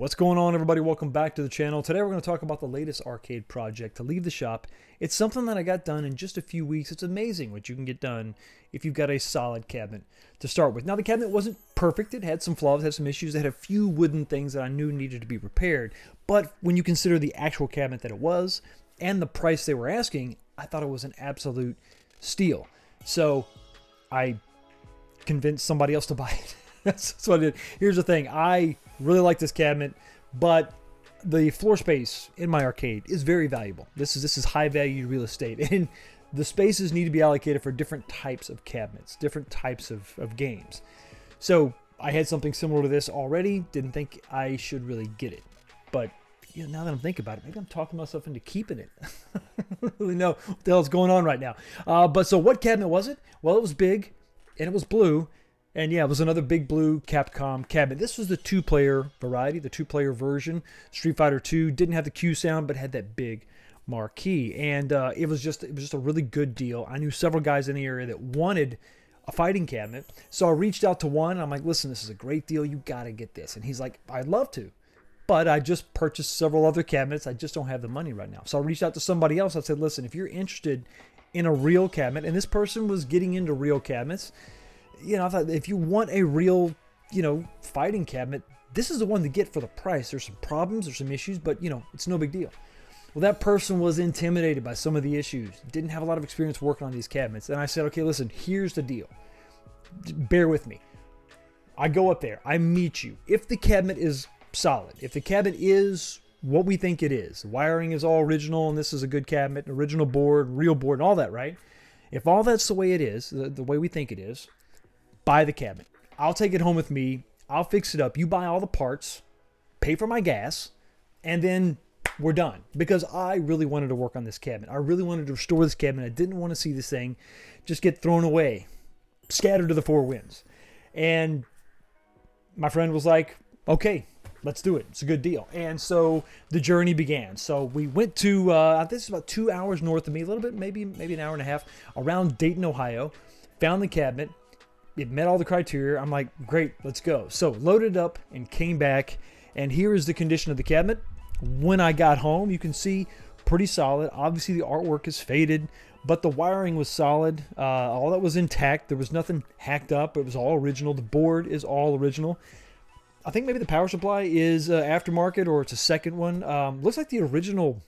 What's going on, everybody? Welcome back to the channel. Today we're going to talk about the latest arcade project to leave the shop. It's something that I got done in just a few weeks. It's amazing what you can get done if you've got a solid cabinet to start with. Now, the cabinet wasn't perfect. It had some flaws, had some issues. It had a few wooden things that I knew needed to be repaired. But when you consider the actual cabinet that it was and the price they were asking, I thought it was an absolute steal. So I convinced somebody else to buy it. That's what I did. Here's the thing. I really like this cabinet, but the floor space in my arcade is very valuable. This is high value real estate, and the spaces need to be allocated for different types of cabinets, different types of games. So I had something similar to this already. Didn't think I should really get it, but now that I'm thinking about it, maybe I'm talking myself into keeping it. I don't really know what the hell's going on right now. But so what cabinet was it? Well, it was big, and it was blue. And yeah, it was another big blue Capcom cabinet. This was the two-player variety, the two-player version. Street Fighter 2 didn't have the Q sound, but had that big marquee. And it was just a really good deal. I knew several guys in the area that wanted a fighting cabinet. So I reached out to one. And I'm like, listen, this is a great deal. You got to get this. And he's like, I'd love to. But I just purchased several other cabinets. I just don't have the money right now. So I reached out to somebody else. I said, listen, if you're interested in a real cabinet, and this person was getting into real cabinets, I thought if you want a real, fighting cabinet, this is the one to get for the price. There's some problems, there's some issues, but, it's no big deal. Well, that person was intimidated by some of the issues, didn't have a lot of experience working on these cabinets. And I said, okay, listen, here's the deal. Bear with me. I go up there, I meet you. If the cabinet is solid, if the cabinet is what we think it is, the wiring is all original, and this is a good cabinet, original board, real board, and all that, right? If all that's the way it is, the way we think it is, buy the cabinet. I'll take it home with me. I'll fix it up. You buy all the parts, pay for my gas, and then we're done. Because I really wanted to work on this cabinet. I really wanted to restore this cabinet. I didn't want to see this thing just get thrown away, scattered to the four winds. And my friend was like, okay, let's do it. It's a good deal. And so the journey began. So we went to, I think it's about 2 hours north of me, a little bit, maybe an hour and a half, around Dayton, Ohio. Found the cabinet. It met all the criteria. I'm like, great, let's go. So loaded up and came back. And here is the condition of the cabinet. When I got home, you can see pretty solid. Obviously, the artwork is faded, but the wiring was solid. All that was intact. There was nothing hacked up. It was all original. The board is all original. I think maybe the power supply is aftermarket, or it's a second one. Looks like the original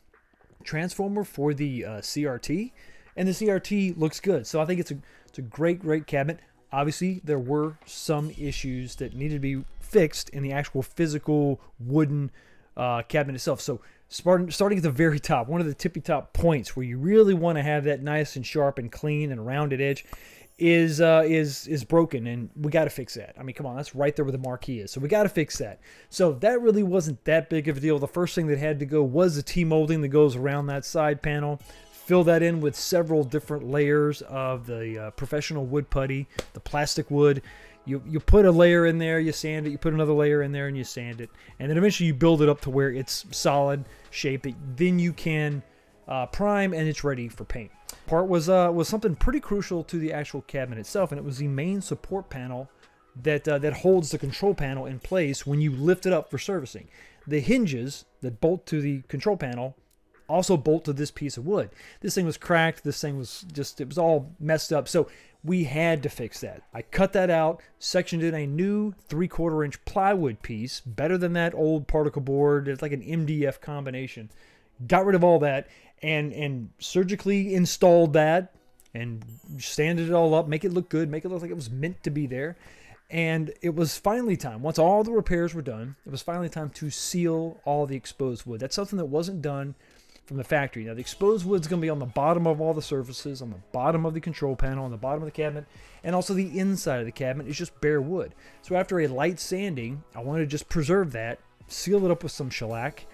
transformer for the CRT. And the CRT looks good. So I think it's a great cabinet. Obviously, there were some issues that needed to be fixed in the actual physical wooden cabinet itself. So starting at the very top, one of the tippy top points where you really want to have that nice and sharp and clean and rounded edge is broken, and we got to fix that. I mean, come on, that's right there where the marquee is. So we got to fix that. So that really wasn't that big of a deal. The first thing that had to go was the T-molding that goes around that side panel. Fill that in with several different layers of the professional wood putty, the plastic wood. You put a layer in there, you sand it, you put another layer in there, and you sand it. And then eventually you build it up to where it's solid shape. Then you can prime, and it's ready for paint. Part was something pretty crucial to the actual cabinet itself, and it was the main support panel that holds the control panel in place when you lift it up for servicing. The hinges that bolt to the control panel also bolt to this piece of wood. This thing was cracked. This thing was it was all messed up. So we had to fix that. I cut that out, sectioned in a new 3/4 inch plywood piece, better than that old particle board. It's like an MDF combination. Got rid of all that and surgically installed that and sanded it all up, make it look good, make it look like it was meant to be there. And it was finally time, once all the repairs were done, it was finally time to seal all the exposed wood. That's something that wasn't done from the factory. Now, the exposed wood's going to be on the bottom of all the surfaces, on the bottom of the control panel, on the bottom of the cabinet, and also the inside of the cabinet is just bare wood. So after a light sanding, I wanted to just preserve that, seal it up with some shellac,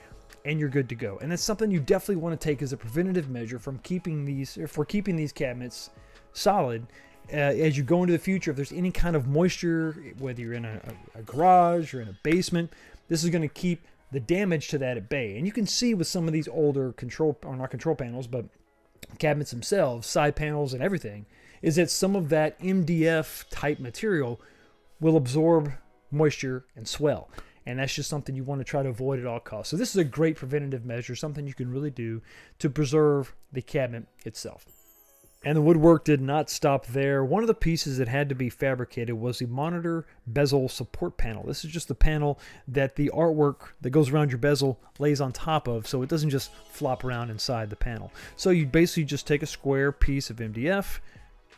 and you're good to go. And that's something you definitely want to take as a preventative measure for keeping these cabinets solid. As you go into the future, if there's any kind of moisture, whether you're in a garage or in a basement, this is going to keep the damage to that at bay. And you can see with some of these older not control panels, but cabinets themselves, side panels and everything, is that some of that MDF type material will absorb moisture and swell. and that's just something you want to try to avoid at all costs. So this is a great preventative measure, something you can really do to preserve the cabinet itself. And the woodwork did not stop there. One of the pieces that had to be fabricated was the monitor bezel support panel. This is just the panel that the artwork that goes around your bezel lays on top of, so it doesn't just flop around inside the panel. So you basically just take a square piece of MDF,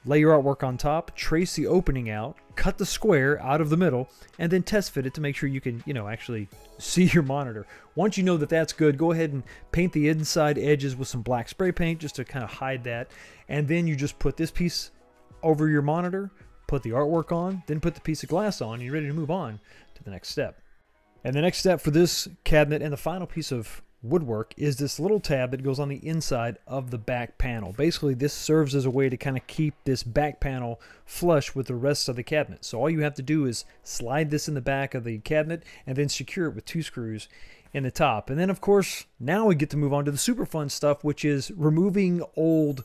lay your artwork on top, trace the opening out, cut the square out of the middle, and then test fit it to make sure you can, actually see your monitor. Once you know that that's good, go ahead and paint the inside edges with some black spray paint just to kind of hide that. And then you just put this piece over your monitor, put the artwork on, then put the piece of glass on, and you're ready to move on to the next step. And the next step for this cabinet and the final piece of woodwork is this little tab that goes on the inside of the back panel. Basically, this serves as a way to kind of keep this back panel flush with the rest of the cabinet. So all you have to do is slide this in the back of the cabinet and then secure it with 2 screws in the top. And then, of course, now we get to move on to the super fun stuff, which is removing old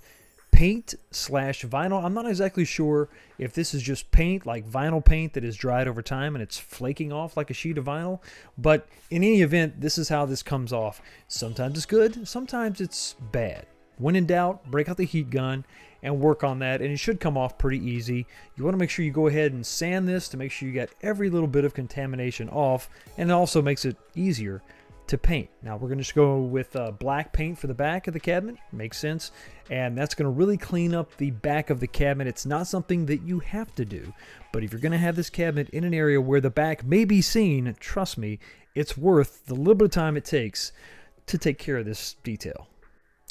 paint/vinyl. I'm not exactly sure if this is just paint, like vinyl paint that is dried over time and it's flaking off like a sheet of vinyl, but in any event, this is how this comes off. Sometimes it's good, sometimes it's bad. When in doubt, break out the heat gun and work on that, and it should come off pretty easy. You want to make sure you go ahead and sand this to make sure you get every little bit of contamination off, and it also makes it easier to paint. Now we're going to just go with black paint for the back of the cabinet. Makes sense. And that's going to really clean up the back of the cabinet. It's not something that you have to do, but if you're going to have this cabinet in an area where the back may be seen, trust me, it's worth the little bit of time it takes to take care of this detail.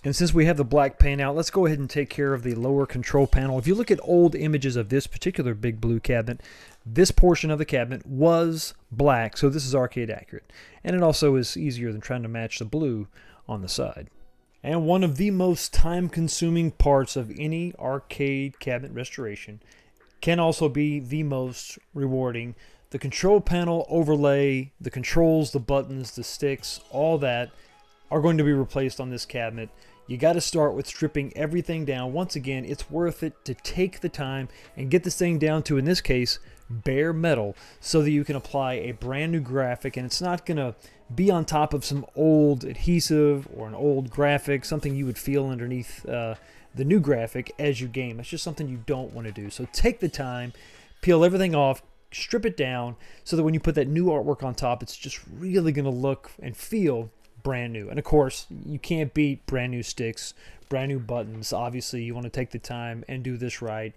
And since we have the black paint out, let's go ahead and take care of the lower control panel. If you look at old images of this particular Big Blue cabinet, this portion of the cabinet was black, so this is arcade accurate. And it also is easier than trying to match the blue on the side. And one of the most time-consuming parts of any arcade cabinet restoration can also be the most rewarding. The control panel overlay, the controls, the buttons, the sticks, all that are going to be replaced on this cabinet. You got to start with stripping everything down. Once again, it's worth it to take the time and get this thing down to, in this case, bare metal, so that you can apply a brand new graphic, and it's not going to be on top of some old adhesive or an old graphic, something you would feel underneath the new graphic as you game. It's just something you don't want to do. So take the time, peel everything off, strip it down, so that when you put that new artwork on top, it's just really going to look and feel brand new. And of course, you can't beat brand new sticks, brand new buttons. Obviously, you want to take the time and do this right.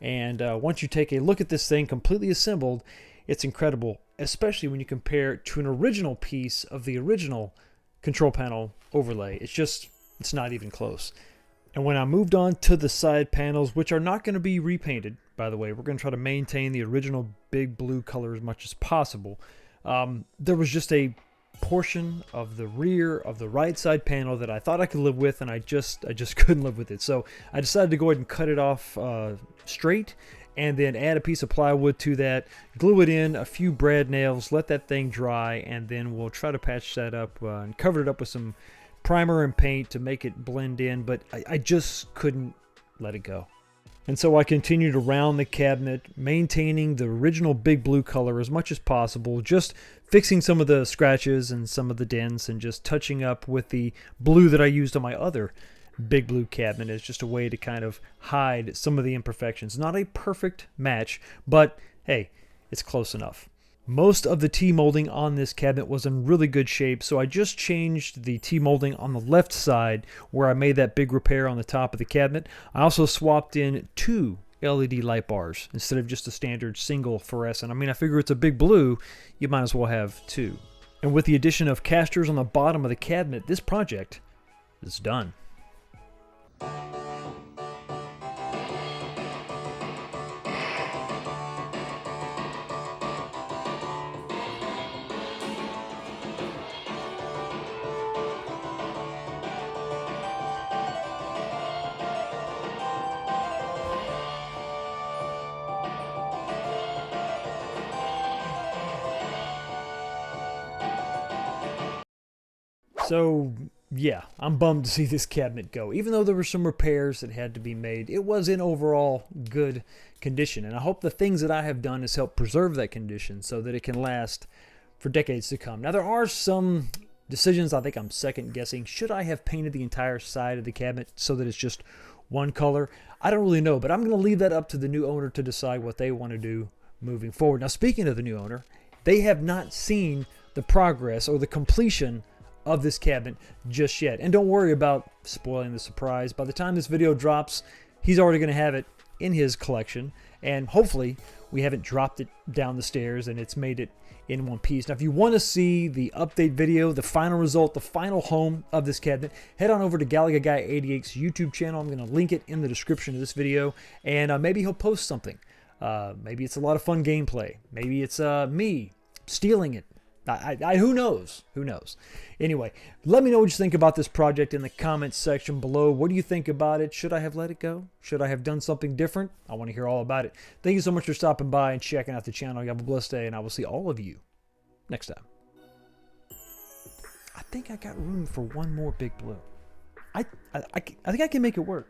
And once you take a look at this thing completely assembled, it's incredible, especially when you compare it to an original piece of the original control panel overlay. It's not even close. And when I moved on to the side panels, which are not going to be repainted, by the way, we're going to try to maintain the original Big Blue color as much as possible. There was just a portion of the rear of the right side panel that I thought I could live with, and I just couldn't live with it. So I decided to go ahead and cut it off straight, and then add a piece of plywood to that, glue it in, a few brad nails, let that thing dry, and then we'll try to patch that up and cover it up with some primer and paint to make it blend in, but I just couldn't let it go. And so I continued around the cabinet, maintaining the original Big Blue color as much as possible, just fixing some of the scratches and some of the dents, and just touching up with the blue that I used on my other Big Blue cabinet as just a way to kind of hide some of the imperfections. Not a perfect match, but hey, it's close enough. Most of the T-molding on this cabinet was in really good shape, so I just changed the T-molding on the left side where I made that big repair on the top of the cabinet. I also swapped in 2 LED light bars instead of just a standard single fluorescent. I mean, I figure it's a Big Blue, you might as well have 2. And with the addition of casters on the bottom of the cabinet, this project is done. So yeah, I'm bummed to see this cabinet go. Even though there were some repairs that had to be made, it was in overall good condition. And I hope the things that I have done has helped preserve that condition so that it can last for decades to come. Now, there are some decisions I think I'm second guessing. Should I have painted the entire side of the cabinet so that it's just one color? I don't really know, but I'm going to leave that up to the new owner to decide what they want to do moving forward. Now, speaking of the new owner, they have not seen the progress or the completion of this cabinet just yet. And don't worry about spoiling the surprise. By the time this video drops, he's already going to have it in his collection, and hopefully we haven't dropped it down the stairs and it's made it in one piece. Now, if you want to see the update video, the final result, the final home of this cabinet, head on over to Galaga Guy 88's YouTube channel. I'm going to link it in the description of this video, and maybe he'll post something. Maybe it's a lot of fun gameplay. Maybe it's me stealing it. Who knows? Who knows? Anyway, let me know what you think about this project in the comments section below. What do you think about it? Should I have let it go? Should I have done something different? I want to hear all about it. Thank you so much for stopping by and checking out the channel. You have a blessed day, and I will see all of you next time. I think I got room for one more big blue. I think I can make it work.